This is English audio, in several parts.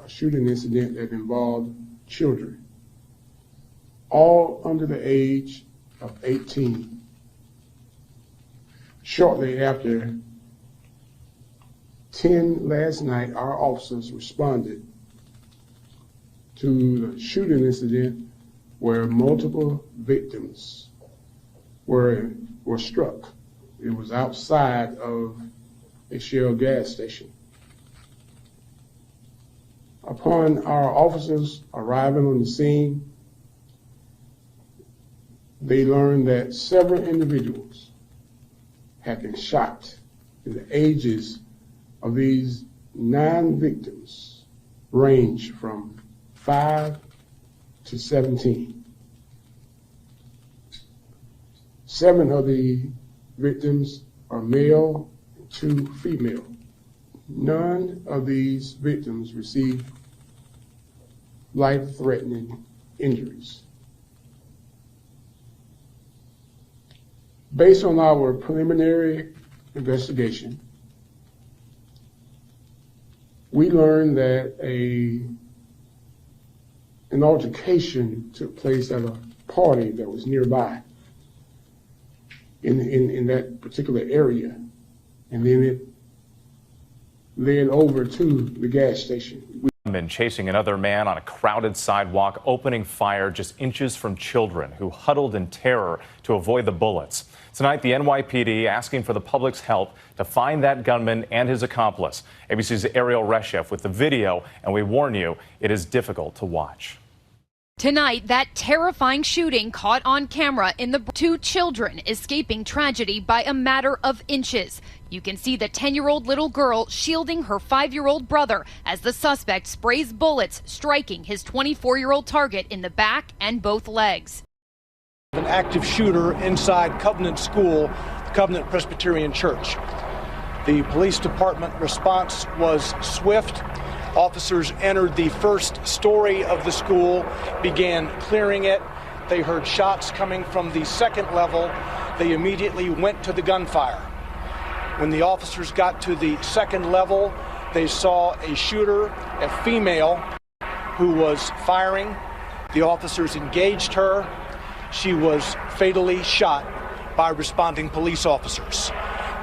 a shooting incident that involved children, all under the age of 18. Shortly after 10 last night, our officers responded to the shooting incident where multiple victims were struck. It was outside of a Shell gas station. Upon our officers arriving on the scene, they learned that several individuals had been shot, and the ages of these 9 victims range from 5 to 17. 7 of the victims are male and 2 female. None of these victims received life-threatening injuries. Based on our preliminary investigation, we learned that an altercation took place at a party that was nearby in that particular area, and then it led over to the gas station. Men chasing another man on a crowded sidewalk, opening fire just inches from children who huddled in terror to avoid the bullets. Tonight, the NYPD asking for the public's help to find that gunman and his accomplice. ABC's Ariel Reshef with the video, and we warn you, it is difficult to watch. Tonight, that terrifying shooting caught on camera in the 2 children escaping tragedy by a matter of inches. You can see the 10-year-old little girl shielding her 5-year-old brother as the suspect sprays bullets, striking his 24-year-old target in the back and both legs. An active shooter inside Covenant School, Covenant Presbyterian Church. The police department response was swift. Officers entered the first story of the school, began clearing it. They heard shots coming from the second level. They immediately went to the gunfire. When the officers got to the second level, they saw a shooter, a female, who was firing. The officers engaged her. She was fatally shot by responding police officers.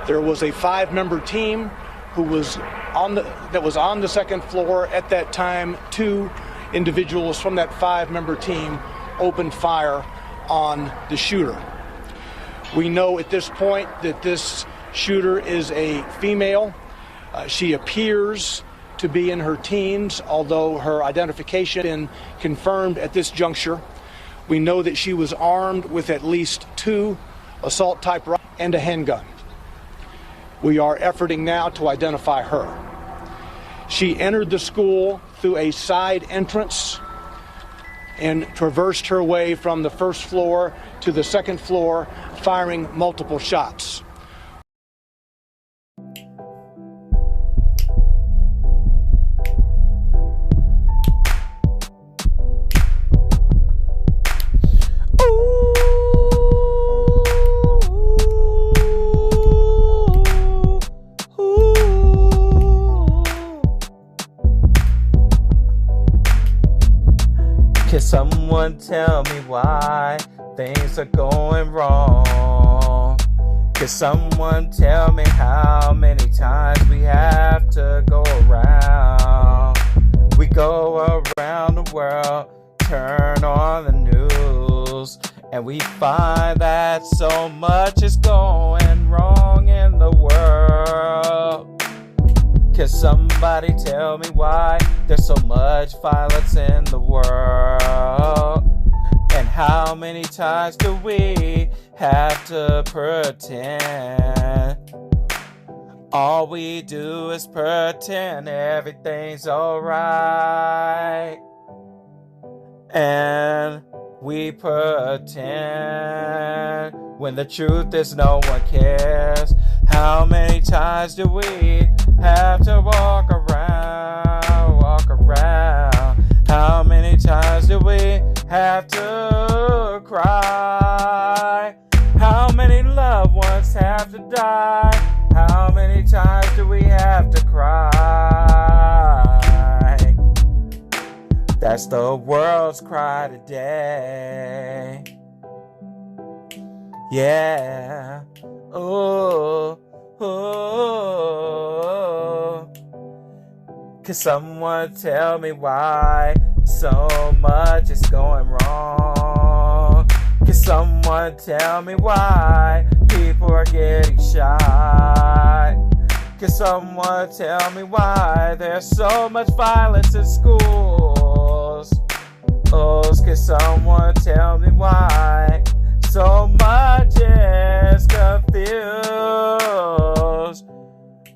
There was a 5-member team who was on the second floor at that time. 2 individuals from that 5-member team opened fire on the shooter. We know at this point that this shooter is a female. She appears to be in her teens, although her identification has been confirmed at this juncture. We know that she was armed with at least 2 assault-type rifles and a handgun. We are efforting now to identify her. She entered the school through a side entrance and traversed her way from the first floor to the second floor, firing multiple shots. Can someone tell me why things are going wrong? Can someone tell me how many times we have to go around? We go around the world, turn on the news, and we find that so much is going wrong in the world. Can somebody tell me why there's so much violence in the world? And how many times do we have to pretend? All we do is pretend everything's alright. And we pretend when the truth is no one cares. How many times do we have to walk around, walk around? How many times do we have to cry? How many loved ones have to die? How many times do we have to cry? That's the world's cry today. Yeah. Oh, oh. Can someone tell me why so much is going wrong? Can someone tell me why people are getting shot? Can someone tell me why there's so much violence in schools? Oh, can someone tell me why so much is confused?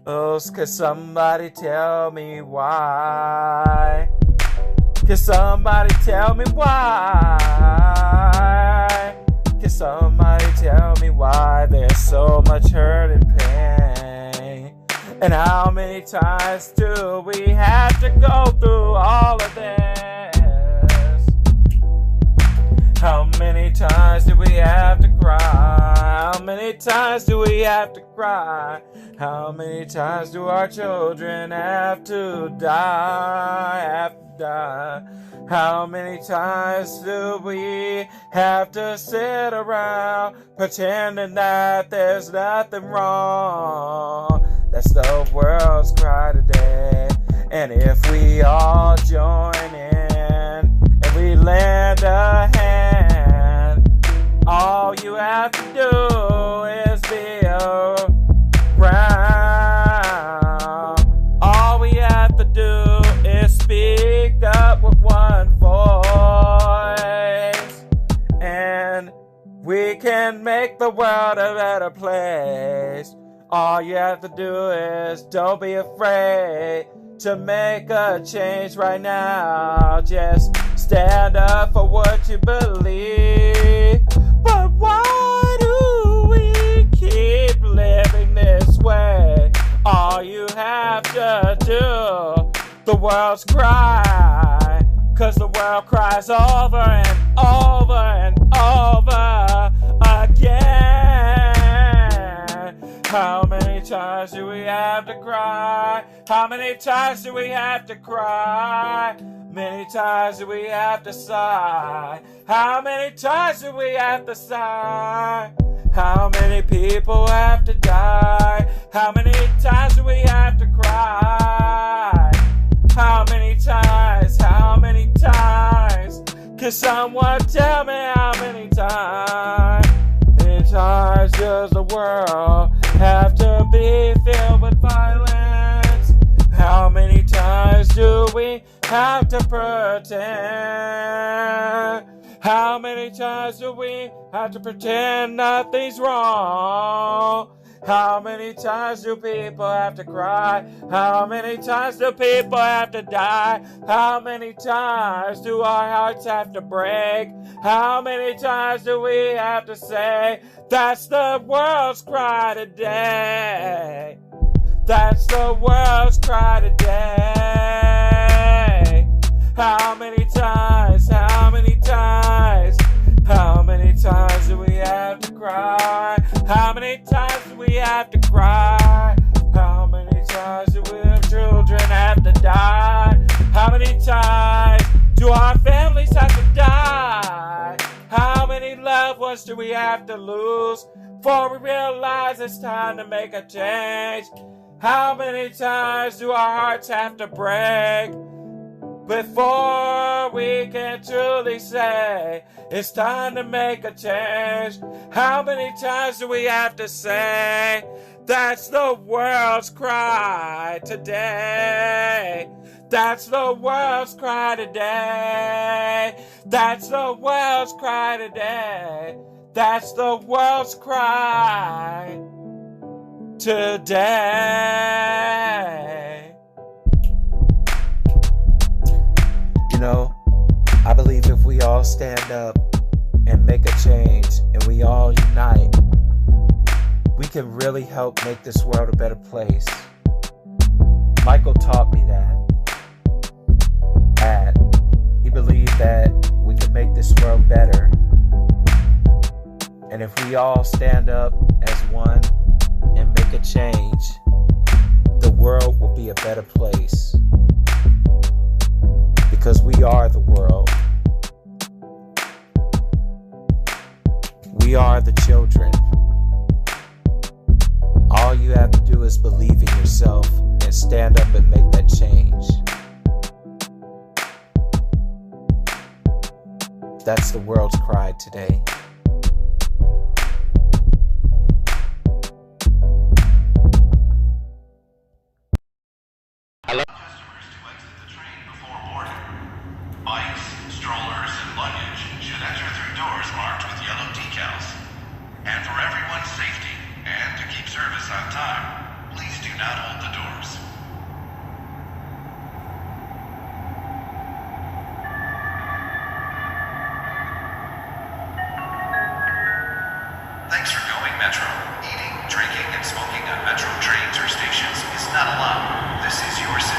Oh, can somebody tell me why? Can somebody tell me why? Can somebody tell me why there's so much hurt and pain? And how many times do we have to go through all of this? How many times do we have to cry? How many times do we have to cry? How many times do our children have to die? How many times do we have to sit around pretending that there's nothing wrong? That's the world's cry today. And if we all join in and we lend a hand, all you have to do is be around. All we have to do is speak up with one voice, and we can make the world a better place. All you have to do is don't be afraid to make a change right now. Just stand up for what you believe. But why do we keep living this way? All you have to do, the world's cry, 'cause the world cries over and over and over again. How many times do we have to cry? How many times do we have to cry? Many times do we have to sigh? How many times do we have to sigh? How many people have to die? How many times do we have to cry? How many times? How many times? Can someone tell me how many times? Many times does the world have to be filled with violence? How many times do we have to pretend? How many times do we have to pretend nothing's wrong? How many times do people have to cry? How many times do people have to die? How many times do our hearts have to break? How many times do we have to say, that's the world's cry today? That's the world's cry today. How many times? How many times? How many times do we have to cry? How many times do we have to cry? How many times do our children have to die? How many times do our families have to die? How many loved ones do we have to lose before we realize it's time to make a change? How many times do our hearts have to break before we can truly say it's time to make a change? How many times do we have to say that's the world's cry today? That's the world's cry today. That's the world's cry today. That's the world's cry today. You know, I believe if we all stand up and make a change and we all unite, we can really help make this world a better place. Michael taught me that. He believed that we can make this world better. And if we all stand up as one and make a change, the world will be a better place. Because we are the world. are the children. All you have to do is believe in yourself and stand up and make that change. That's the world's cry today. Customers to exit the train before boarding. Bikes, strollers, and luggage should enter through doors marked with yellow decals. And for everyone's safety and to keep service on time, please do not hold the doors. Thanks for going, Metro. Eating, drinking, and smoking on Metro trains or stations is not allowed. This is your city.